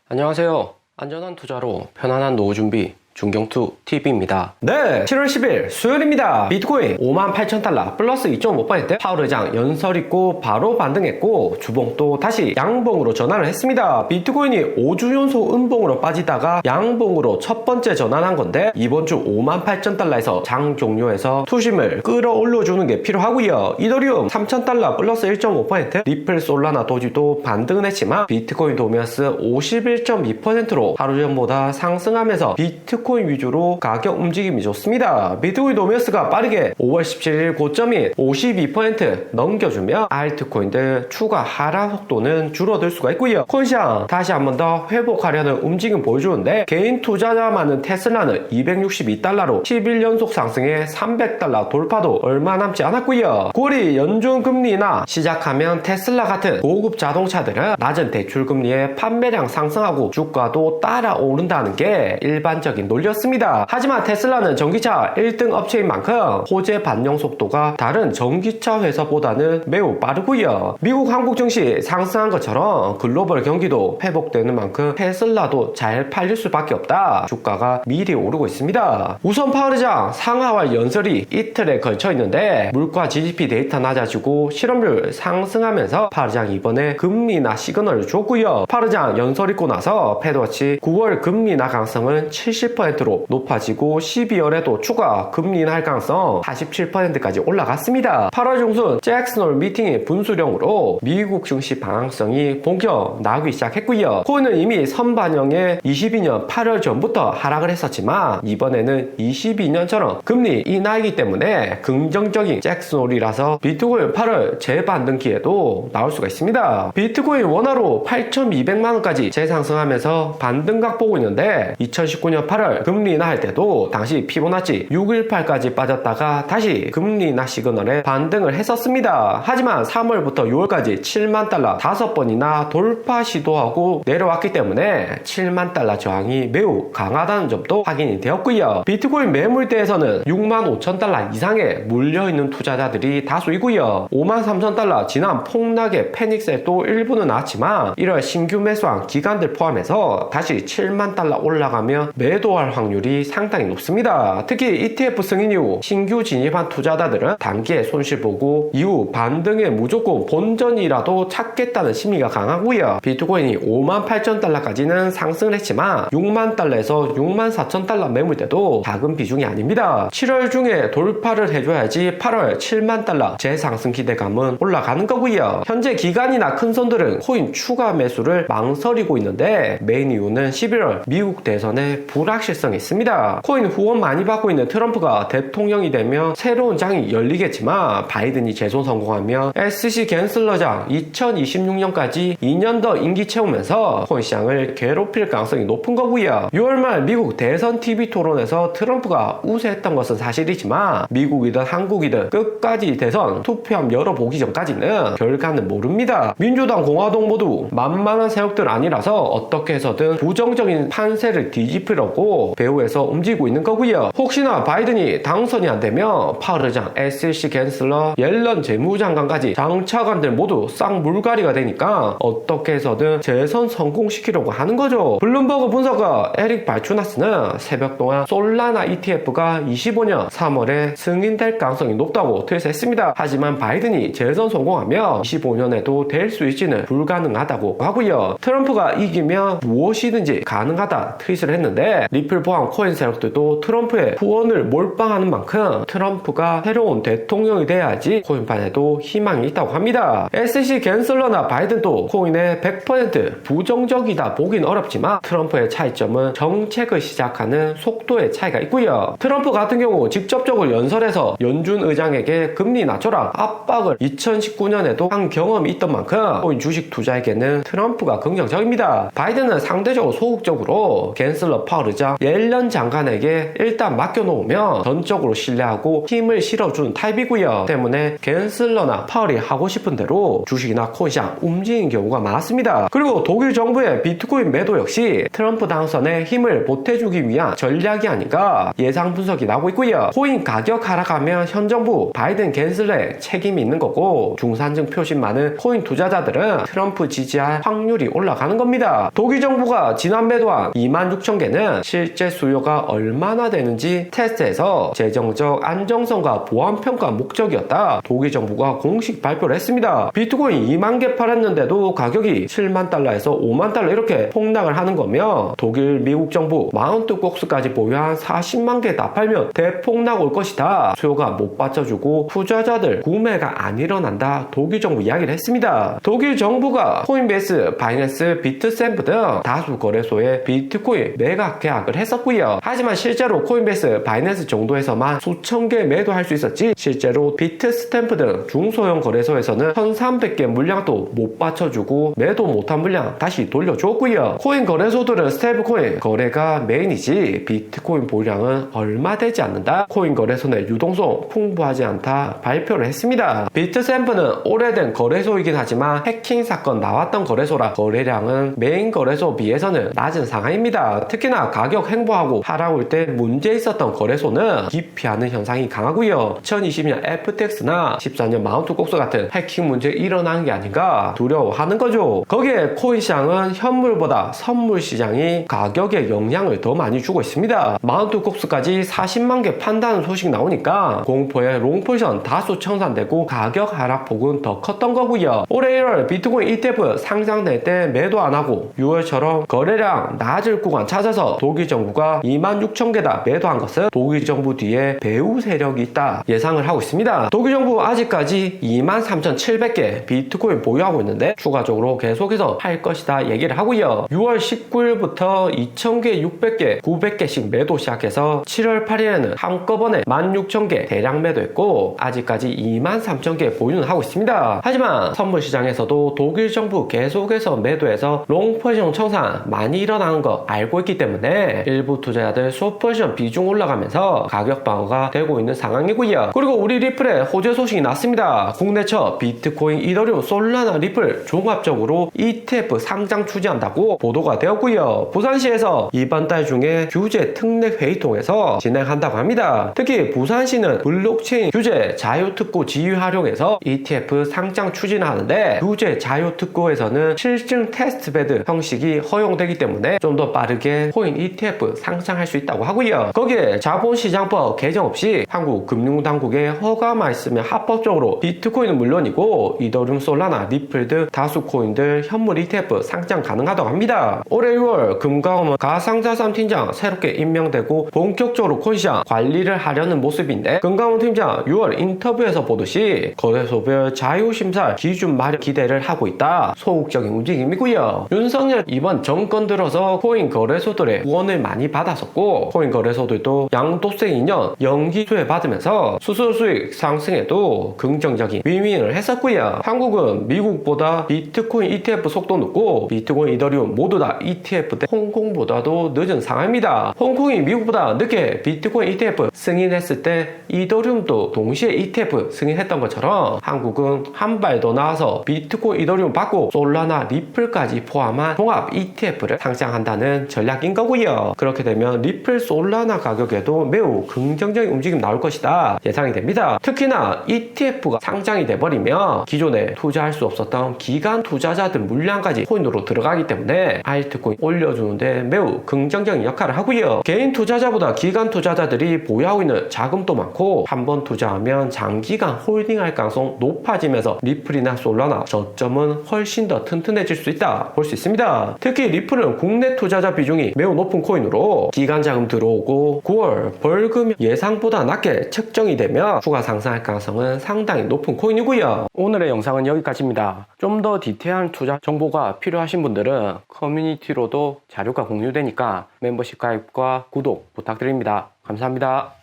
안녕하세요. 안전한 투자로 편안한 노후 준비 중경투 TV입니다. 네, 7월 10일 수요일입니다. 비트코인 58,000달러 플러스 2.5% 파워르장 연설 있고 바로 반등했고 주봉 또 다시 양봉으로 전환을 했습니다. 비트코인이 5주 연속 음봉으로 빠지다가 양봉으로 첫 번째 전환한 건데 이번 주 58,000달러에서 장 종료해서 투심을 끌어올려주는 게 필요하고요. 이더리움 3,000달러 플러스 1.5% 리플 솔라나 도지도 반등은 했지만 비트코인 도미아스 51.2%로 하루 전보다 상승하면서 비트코인 위주로 가격 움직임이 좋습니다. 비트코인 도미아스가 빠르게 5월 17일 고점인 52% 넘겨주며 알트코인들 추가 하락 속도는 줄어들 수가 있고요. 코인시장 다시 한 번 더 회복하려는 움직임 보여주는데 개인 투자자 많은 테슬라는 262달러로 10일 연속 상승에 300달러 돌파도 얼마 남지 않았고요. 9월이 연준금리나 시작하면 테슬라 같은 고급 자동차들은 낮은 대출금리에 판매량 상승하고 주가도 따라오른다는 게 일반적인 논리였습니다. 하지만 테슬라는 전기차 1등 업체인 만큼 호재 반영 속도가 다른 전기차 회사보다는 매우 빠르고요. 미국 한국 증시 상승한 것처럼 글로벌 경기도 회복되는 만큼 테슬라도 잘 팔릴 수밖에 없다. 주가가 미리 오르고 있습니다. 우선 파워르장 상하와 연설이 이틀에 걸쳐 있는데 물가 GDP 데이터 낮아지고 실업률 상승하면서 파워르장 이번에 금리 인하 시그널을 줬고요. 파워르장 연설 있고 나서 패드워치 9월 금리 인하 가능성은 70%로 높아지고 12월에도 추가 금리 인하할 가능성 47%까지 올라갔습니다. 8월 중순 잭슨홀 미팅의 분수령으로 미국 증시 방향성이 본격 나오기 시작했고요. 코인은 이미 선반영에 22년 8월 전부터 하락을 했었지만 이번에는 22년처럼 금리 인하이기 때문에 긍정적인 잭슨홀이라서 비트코인 8월 재반등 기회도 나올 수가 있습니다. 비트코인 원화로 8,200만원까지 재상승하면서 반등각 보고 있는데 2019년 8월 금리 인하할 때도 당시 피보나치 618까지 빠졌다가 다시 금리 인하 시그널에 반등을 했었습니다. 하지만 3월부터 6월까지 7만 달러 5번이나 돌파 시도하고 내려왔기 때문에 7만 달러 저항이 매우 강하다는 점도 확인이 되었고요. 비트코인 매물대에서는 6만 5천 달러 이상에 물려있는 투자자들이 다수이고요. 5만 3천 달러 지난 폭락의 패닉셀도 일부는 나왔지만 1월 신규 매수한 기관들 포함해서 다시 7만 달러 올라가면 매도할 확률이 상당히 높습니다. 특히 ETF 승인 이후 신규 진입한 투자자들은 단기에 손실 보고 이후 반등에 무조건 본전이라도 찾겠다는 심리가 강하고요. 비트코인이 5만 8천 달러까지는 상승을 했지만 6만 달러에서 6만 4천 달러 매물대도 작은 비중이 아닙니다. 7월 중에 돌파를 해줘야지 8월 7만 달러 재상승 기대감은 올라가는 거고요. 현재 기관이나 큰 손들은 코인 추가 매수를 망설이고 있는데 메인 이유는 11월 미국 대선의 불확실성이 있습니다. 코인 후원 많이 받고 있는 트럼프가 대통령이 되면 새로운 장이 열리겠지만 바이든이 재선 성공하면 SC 갠슬러장 2026년까지 2년 더 임기 채우면서 코인 시장을 괴롭힐 가능성이 높은 거고요. 6월 말 미국 대선 TV 토론에서 트럼프가 우세했던 것은 사실이지만 미국이든 한국이든 끝까지 대선 투표함 열어보기 전까지는 결과는 모릅니다. 민주당 공화당 모두 만만한 세력들 아니라서 어떻게 해서든 부정적인 판세를 뒤집으려고 배후에서 움직이고 있는 거고요. 혹시나 바이든이 당선이 안 되면 파워르장, SC 갠슬러, 옐런 재무장관까지 장차관들 모두 쌍물갈이가 되니까 어떻게 해서든 재선 성공시키려고 하는 거죠. 블룸버그 분석가 에릭 발추나스는 새벽 동안 솔라나 ETF가 25년 3월에 승인될 가능성이 높다고 트윗했습니다. 하지만 바이든이 재선 성공하면 25년에도 될 수 있지는 불가능하다고 하고요. 트럼프가 이기면 무엇이든지 가능하다 트윗을 했는데 리플 포함 코인 세력들도 트럼프의 후원을 몰빵하는 만큼 트럼프가 새로운 대통령이 돼야지 코인판에도 희망이 있다고 합니다. SC 갠슬러나 바이든도 코인에 100% 부정적이다 보긴 어렵지만 트럼프의 차이점은 정책을 시작하는 속도의 차이가 있고요. 트럼프 같은 경우 직접적으로 연설해서 연준 의장에게 금리 낮춰라 압박을 2019년에도 한 경험이 있던 만큼 코인 주식 투자에게는 트럼프가 긍정적입니다. 바이든은 상대적으로 소극적으로 갠슬러 파워르장 옐런 장관에게 일단 맡겨놓으면 전적으로 신뢰하고 힘을 실어준 타입이고요. 때문에 갠슬러나 파월이 하고 싶은 대로 주식이나 코인 시장 움직이는 경우가 많았습니다. 그리고 독일 정부의 비트코인 매도 역시 트럼프 당선에 힘을 보태주기 위한 전략이 아닌가 예상 분석이 나오고 있고요. 코인 가격 하락하면 현 정부 바이든 갠슬러에 책임이 있는 거고 중산층 표심 많은 코인 투자자들은 트럼프 지지할 확률이 올라가는 겁니다. 독일 정부가 지난 매도한 26,000개는 실제 수요가 얼마나 되는지 테스트해서 재정적 안정성과 보안평가 목적이었다. 독일 정부가 공식 발표를 했습니다. 비트코인 2만 개 팔았는데도 가격이 7만 달러에서 5만 달러 이렇게 폭락을 하는 거며 독일, 미국 정부 마운트 kok스까지 보유한 40만 개 다 팔면 대폭락 올 것이다. 수요가 못 받쳐주고 투자자들 구매가 안 일어난다. 독일 정부 이야기를 했습니다. 독일 정부가 코인베이스, 바이낸스, 비트샘프 등 다수 거래소에 비트코인 매각 계약을 했었고요. 하지만 실제로 코인베이스, 바이낸스 정도에서만 수천 개 매도할 수 있었지 실제로 비트스탬프 등 중소형 거래소에서는 1300개 물량도 못 받쳐주고 매도 못한 물량 다시 돌려줬고요. 코인 거래소들은 스테이블 코인 거래가 메인이지 비트코인 보유량은 얼마 되지 않는다. 코인 거래소 내 유동성 풍부하지 않다 발표를 했습니다. 비트샘프는 오래된 거래소이긴 하지만 해킹 사건 나왔던 거래소라 거래량은 메인 거래소 비해서는 낮은 상황입니다. 특히나 가격 횡보하고 하락 올 때 문제 있었던 거래소는 기피하는 현상이 강하고요. 2020년 FTX나 14년 마운트 kok스 같은 해킹 문제 일어나는 게 아닌가 두려워하는 거죠. 거기에 코인 시장은 현물보다 선물 시장이 가격에 영향을 더 많이 주고 있습니다. 마운트 kok스까지 40만 개 판다는 소식 나오니까 공포에 롱포지션 다수 청산되고 가격 하락폭은 더 컸던 거고요. 올해 1월 비트코인 ETF 상장될 때 매도 안 하고 6월처럼 거래량 낮을 구간 찾아서 독일 정부가 26,000개다 매도한 것은 독일 정부 뒤에 배후 세력이 있다 예상을 하고 있습니다. 독일 정부 아직까지 23,700개 비트코인 보유하고 있는데 추가적으로 계속해서 할 것이다 얘기를 하고요. 6월 19일부터 2,000개, 600개, 900개씩 매도 시작해서 7월 8일에는 한꺼번에 16,000개 대량 매도했고 아직까지 23,000개 보유는 하고 있습니다. 하지만 선물 시장에서도 독일 정부 계속해서 매도해서 롱포지션 청산 많이 일어나는 거 알고 있기 때문에 일부 투자자들 숏포지션 비중 올라가면서 가격 방어가 되고 있는 상황이고요. 그리고 우리 리플에 호재 소식이 났습니다. 국내 첫 비트코인, 이더리움, 솔라나, 리플 종합적으로 ETF 상장 추진한다고 보도가 되었고요. 부산시에서 이번 달 중에 규제 특례 회의 통해서 진행한다고 합니다. 특히 부산시는 블록체인 규제 자유특구 지위 활용해서 ETF 상장 추진하는데 규제 자유특구에서는 실증 테스트베드 형식이 허용되기 때문에 좀 더 빠르게 코인 ETF 상장할 수 있다고 하고요. 거기에 자본시장법 개정 없이 한국 금융당국의 허가만 있으면 합법적으로 비트코인은 물론이고 이더리움, 솔라나, 리플 등 다수 코인들 현물 ETF 상장 가능하다고 합니다. 올해 6월 금감원 가상자산 팀장 새롭게 임명되고 본격적으로 코인시장 관리를 하려는 모습인데 금감원 팀장 6월 인터뷰에서 보듯이 거래소별 자유심사 기준 마련 기대를 하고 있다. 소극적인 움직임이고요. 윤석열 이번 정권 들어서 코인 거래소들의 후원을 많이 받았었고 코인 거래소들도 양도세 2년 연기 수혜받으면서 수수료 수익 상승에도 긍정적인 윈윈을 했었고요. 한국은 미국보다 비트코인 ETF 속도 늦고 비트코인, 이더리움 모두 다 ETF 때 홍콩보다도 늦은 상황입니다. 홍콩이 미국보다 늦게 비트코인 ETF 승인했을 때 이더리움도 동시에 ETF 승인했던 것처럼 한국은 한 발 더 나아서 비트코인, 이더리움 받고 솔라나, 리플까지 포함한 종합 ETF를 상장한다는 전략인 거고요. 그렇게 되면 리플, 솔라나 가격에도 매우 긍정적인 움직임 나올 것이다 예상이 됩니다. 특히나 ETF가 상장이 돼버리면 기존에 투자할 수 없었던 기관 투자자들 물량까지 코인으로 들어가기 때문에 알트코인 올려주는데 매우 긍정적인 역할을 하고요. 개인 투자자보다 기관 투자자들이 보유하고 있는 자금도 많고 한번 투자하면 장기간 홀딩할 가능성 높아지면서 리플이나 솔라나 저점은 훨씬 더 튼튼해질 수 있다 볼 수 있습니다. 특히 리플은 국내 투자자 비중이 매우 높은 코인으로 기관 자금 들어오고 9월 벌금이 예상보다 낮게 책정이 되면 추가 상승할 가능성은 상당히 높은 코인이고요. 오늘의 영상은 여기까지입니다. 좀 더 디테일한 투자 정보가 필요하신 분들은 커뮤니티로도 자료가 공유되니까 멤버십 가입과 구독 부탁드립니다. 감사합니다.